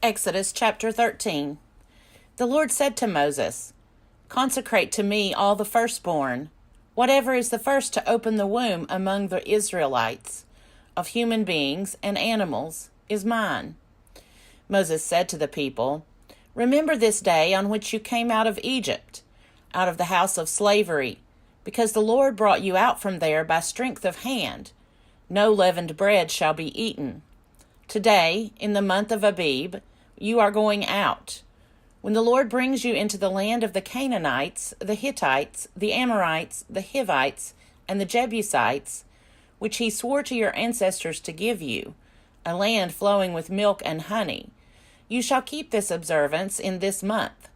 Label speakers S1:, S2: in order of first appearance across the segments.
S1: Exodus chapter 13. The Lord said to Moses, "Consecrate to me all the firstborn, whatever is the first to open the womb among the Israelites, of human beings and animals, is mine." Moses said to the people, "Remember this day on which you came out of Egypt, out of the house of slavery, because the Lord brought you out from there by strength of hand. No leavened bread shall be eaten. Today, in the month of Abib, you are going out. When the Lord brings you into the land of the Canaanites, the Hittites, the Amorites, the Hivites, and the Jebusites, which he swore to your ancestors to give you, a land flowing with milk and honey, you shall keep this observance in this month.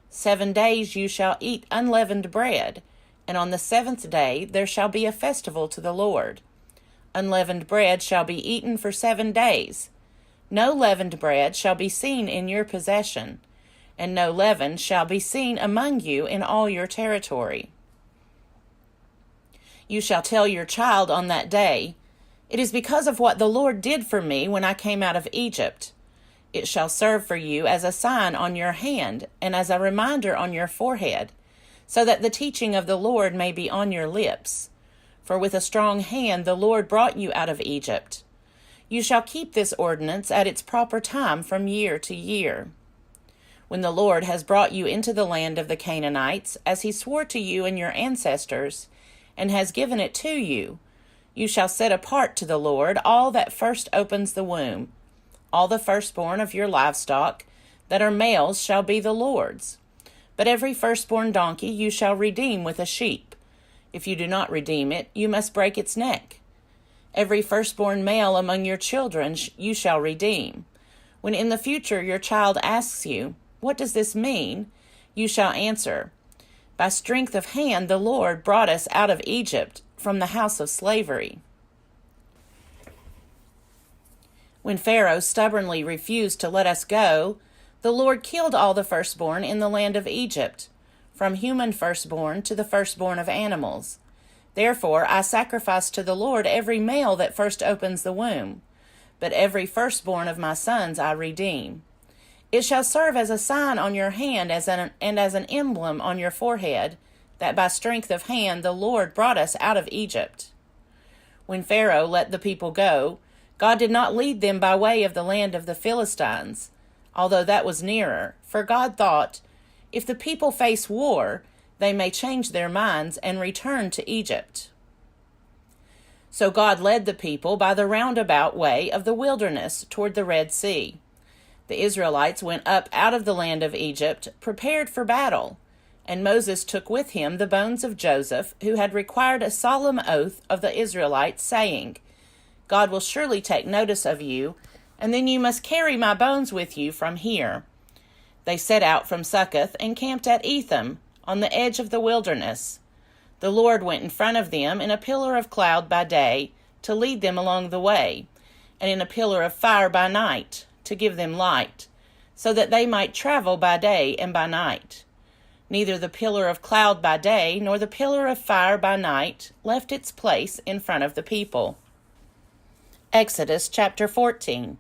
S1: 7 days you shall eat unleavened bread, and on the 7th day there shall be a festival to the Lord. Unleavened bread shall be eaten for 7 days. No leavened bread shall be seen in your possession, and no leaven shall be seen among you in all your territory. You shall tell your child on that day, 'It is because of what the Lord did for me when I came out of Egypt.' It shall serve for you as a sign on your hand and as a reminder on your forehead, so that the teaching of the Lord may be on your lips. For with a strong hand the Lord brought you out of Egypt. You shall keep this ordinance at its proper time from year to year. When the Lord has brought you into the land of the Canaanites, as he swore to you and your ancestors, and has given it to you, you shall set apart to the Lord all that first opens the womb. All the firstborn of your livestock that are males shall be the Lord's. But every firstborn donkey you shall redeem with a sheep. If you do not redeem it, you must break its neck. Every firstborn male among your children you shall redeem. When in the future your child asks you, 'What does this mean?' you shall answer, 'By strength of hand the Lord brought us out of Egypt from the house of slavery.'" When Pharaoh stubbornly refused to let us go, the Lord killed all the firstborn in the land of Egypt, from human firstborn to the firstborn of animals. Therefore I sacrifice to the Lord every male that first opens the womb, but every firstborn of my sons I redeem. It shall serve as a sign on your hand and as an emblem on your forehead, that by strength of hand the Lord brought us out of Egypt. When Pharaoh let the people go, God did not lead them by way of the land of the Philistines, although that was nearer, for God thought, "If the people face war, they may change their minds and return to Egypt." So God led the people by the roundabout way of the wilderness toward the Red Sea. The Israelites went up out of the land of Egypt, prepared for battle, and Moses took with him the bones of Joseph, who had required a solemn oath of the Israelites, saying, "God will surely take notice of you, and then you must carry my bones with you from here." They set out from Succoth and camped at Etham, on the edge of the wilderness. The Lord went in front of them in a pillar of cloud by day to lead them along the way, and in a pillar of fire by night to give them light, so that they might travel by day and by night. Neither the pillar of cloud by day nor the pillar of fire by night left its place in front of the people. Exodus chapter 14.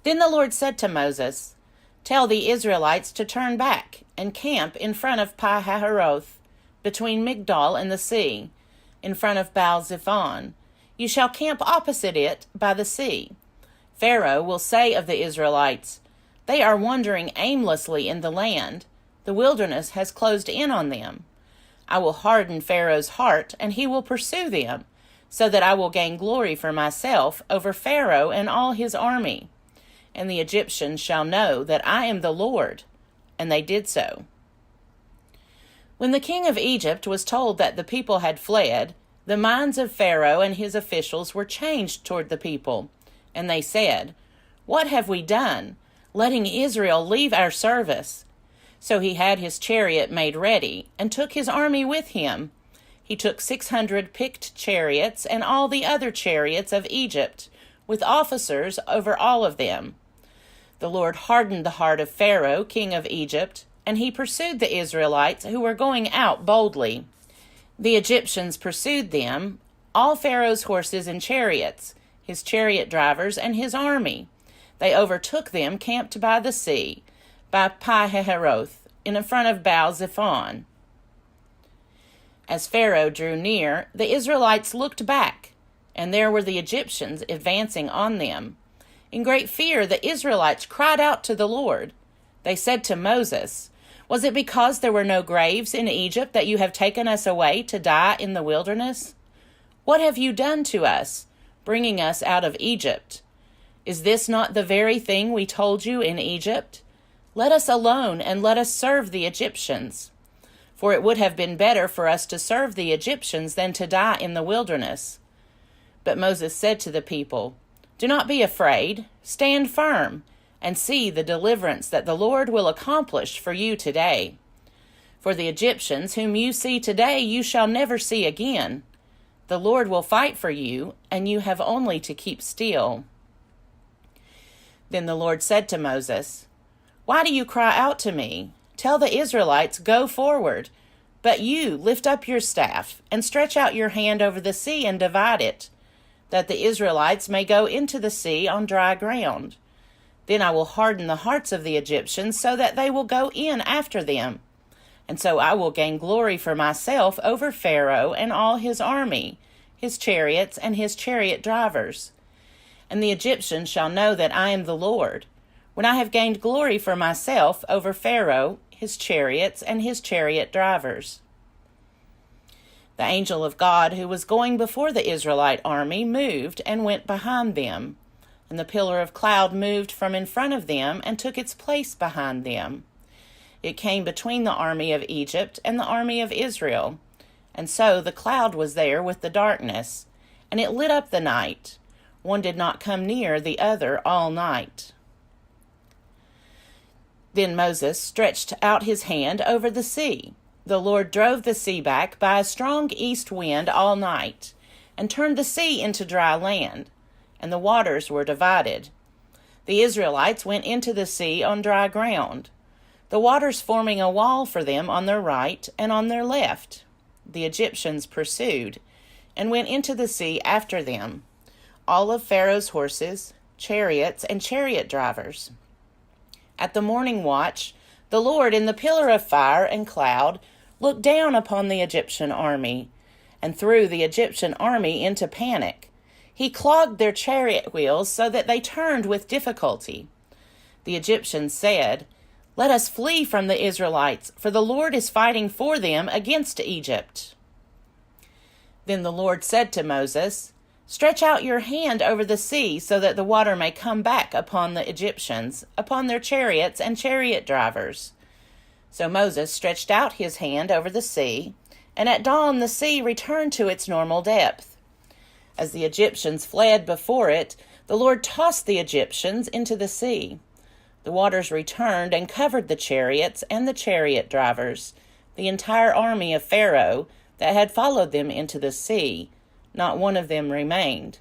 S1: Then the Lord said to Moses, "Tell the Israelites to turn back and camp in front of Pi-hahiroth, between Migdol and the sea, in front of Baal-zephon. You shall camp opposite it by the sea. Pharaoh will say of the Israelites, 'They are wandering aimlessly in the land. The wilderness has closed in on them.' I will harden Pharaoh's heart, and he will pursue them, so that I will gain glory for myself over Pharaoh and all his army. And the Egyptians shall know that I am the Lord." And they did so. When the king of Egypt was told that the people had fled, the minds of Pharaoh and his officials were changed toward the people, and they said, "What have we done, letting Israel leave our service?" So he had his chariot made ready, and took his army with him. He took 600 picked chariots and all the other chariots of Egypt, with officers over all of them. The Lord hardened the heart of Pharaoh, king of Egypt, and he pursued the Israelites who were going out boldly. The Egyptians pursued them, all Pharaoh's horses and chariots, his chariot drivers and his army. They overtook them camped by the sea, by Pi-hahiroth, in front of Baal-zephon. As Pharaoh drew near, the Israelites looked back, and there were the Egyptians advancing on them. In great fear, the Israelites cried out to the Lord. They said to Moses, "Was it because there were no graves in Egypt that you have taken us away to die in the wilderness? What have you done to us, bringing us out of Egypt? Is this not the very thing we told you in Egypt? Let us alone and let us serve the Egyptians. For it would have been better for us to serve the Egyptians than to die in the wilderness." But Moses said to the people, "Do not be afraid. Stand firm and see the deliverance that the Lord will accomplish for you today. For the Egyptians whom you see today you shall never see again. The Lord will fight for you, and you have only to keep still." Then the Lord said to Moses, "Why do you cry out to me? Tell the Israelites, 'Go forward.' But you lift up your staff and stretch out your hand over the sea and divide it, that the Israelites may go into the sea on dry ground. Then I will harden the hearts of the Egyptians so that they will go in after them. And so I will gain glory for myself over Pharaoh and all his army, his chariots and his chariot drivers. And the Egyptians shall know that I am the Lord, when I have gained glory for myself over Pharaoh, his chariots, and his chariot drivers." The angel of God who was going before the Israelite army moved and went behind them, and the pillar of cloud moved from in front of them and took its place behind them. It came between the army of Egypt and the army of Israel, and so the cloud was there with the darkness, and it lit up the night. One did not come near the other all night. Then Moses stretched out his hand over the sea. The Lord drove the sea back by a strong east wind all night, and turned the sea into dry land, and the waters were divided. The Israelites went into the sea on dry ground, the waters forming a wall for them on their right and on their left. The Egyptians pursued, and went into the sea after them, all of Pharaoh's horses, chariots, and chariot drivers. At the morning watch, the Lord in the pillar of fire and cloud looked down upon the Egyptian army, and threw the Egyptian army into panic. He clogged their chariot wheels so that they turned with difficulty. The Egyptians said, "Let us flee from the Israelites, for the Lord is fighting for them against Egypt." Then the Lord said to Moses, "Stretch out your hand over the sea so that the water may come back upon the Egyptians, upon their chariots and chariot drivers." So Moses stretched out his hand over the sea, and at dawn the sea returned to its normal depth. As the Egyptians fled before it, the Lord tossed the Egyptians into the sea. The waters returned and covered the chariots and the chariot drivers, the entire army of Pharaoh that had followed them into the sea. Not one of them remained.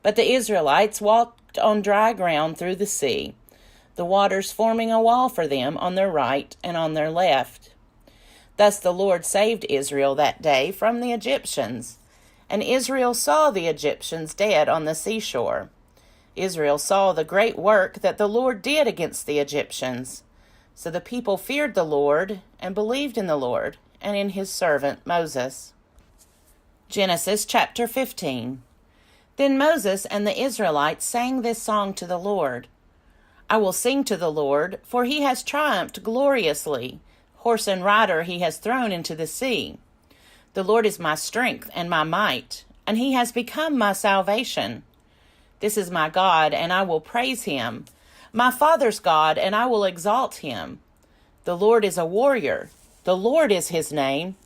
S1: But the Israelites walked on dry ground through the sea, the waters forming a wall for them on their right and on their left. Thus the Lord saved Israel that day from the Egyptians, and Israel saw the Egyptians dead on the seashore. Israel saw the great work that the Lord did against the Egyptians. So the people feared the Lord and believed in the Lord and in his servant Moses. Genesis chapter 15. Then Moses and the Israelites sang this song to the Lord. "I will sing to the Lord, for he has triumphed gloriously. Horse and rider he has thrown into the sea. The Lord is my strength and my might, and he has become my salvation. This is my God, and I will praise him, my father's God, and I will exalt him. The Lord is a warrior. The Lord is his name.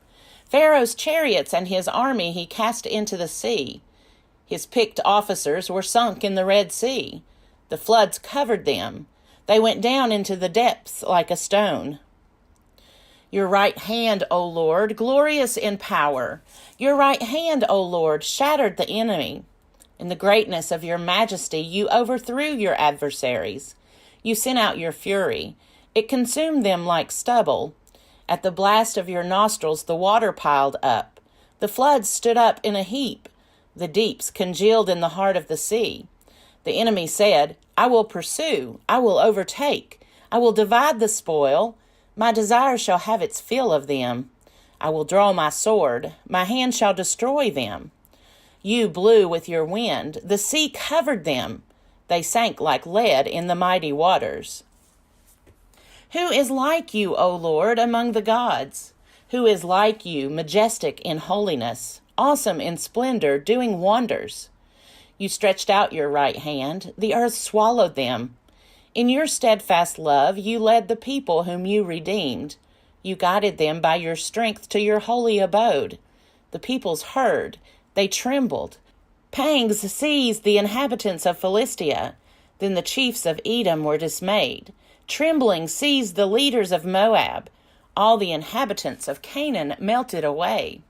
S1: Pharaoh's chariots and his army he cast into the sea. His picked officers were sunk in the Red Sea. The floods covered them. They went down into the depths like a stone. Your right hand, O Lord, glorious in power. Your right hand, O Lord, shattered the enemy. In the greatness of your majesty, you overthrew your adversaries. You sent out your fury. It consumed them like stubble. At the blast of your nostrils, the water piled up. The floods stood up in a heap. The deeps congealed in the heart of the sea. The enemy said, I will pursue, I will overtake, I will divide the spoil, my desire shall have its fill of them. I will draw my sword, my hand shall destroy them. You blew with your wind, the sea covered them. They sank like lead in the mighty waters. Who is like you, O Lord, among the gods? Who is like you, majestic in holiness, awesome in splendor, doing wonders? You stretched out your right hand, the earth swallowed them. In your steadfast love you led the people whom you redeemed. You guided them by your strength to your holy abode. The peoples heard, they trembled. Pangs seized the inhabitants of Philistia. Then the chiefs of Edom were dismayed. Trembling seized the leaders of Moab. All the inhabitants of Canaan melted away.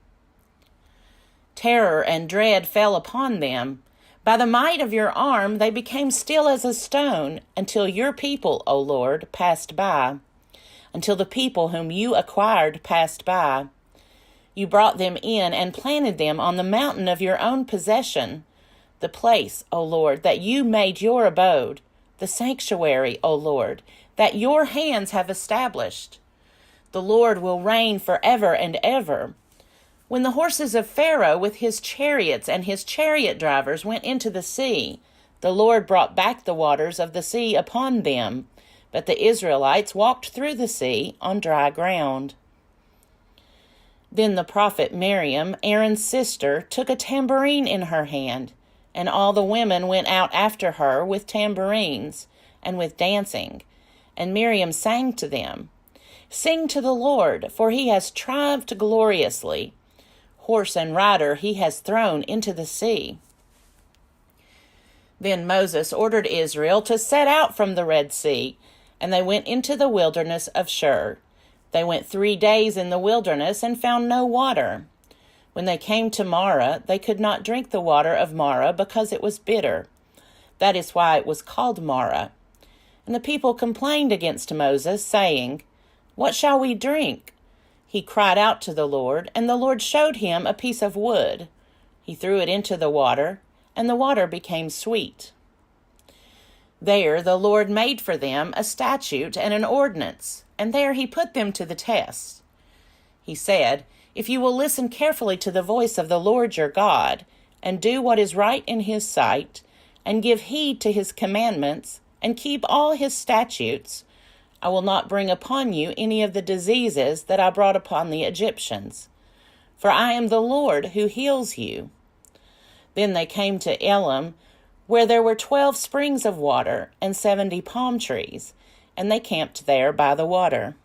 S1: Terror and dread fell upon them. By the might of your arm they became still as a stone, until your people, O Lord, passed by, until the people whom you acquired passed by. You brought them in and planted them on the mountain of your own possession, the place, O Lord, that you made your abode, the sanctuary, O Lord, that your hands have established. The Lord will reign forever and ever. When the horses of Pharaoh with his chariots and his chariot drivers went into the sea, the Lord brought back the waters of the sea upon them, but the Israelites walked through the sea on dry ground. Then the prophet Miriam, Aaron's sister, took a tambourine in her hand, and all the women went out after her with tambourines and with dancing, and Miriam sang to them, Sing to the Lord, for he has triumphed gloriously. Horse and rider he has thrown into the sea. Then Moses ordered Israel to set out from the Red Sea, and they went into the wilderness of Shur. They went 3 days in the wilderness and found no water. When they came to Marah, they could not drink the water of Marah because it was bitter. That is why it was called Marah. And the people complained against Moses, saying, What shall we drink? He cried out to the Lord, and the Lord showed him a piece of wood. He threw it into the water, and the water became sweet. There the Lord made for them a statute and an ordinance, and there he put them to the test. He said, If you will listen carefully to the voice of the Lord your God, and do what is right in his sight, and give heed to his commandments, and keep all his statutes, I will not bring upon you any of the diseases that I brought upon the Egyptians. For I am the Lord who heals you. Then they came to Elim, where there were 12 springs of water and 70 palm trees, and they camped there by the water.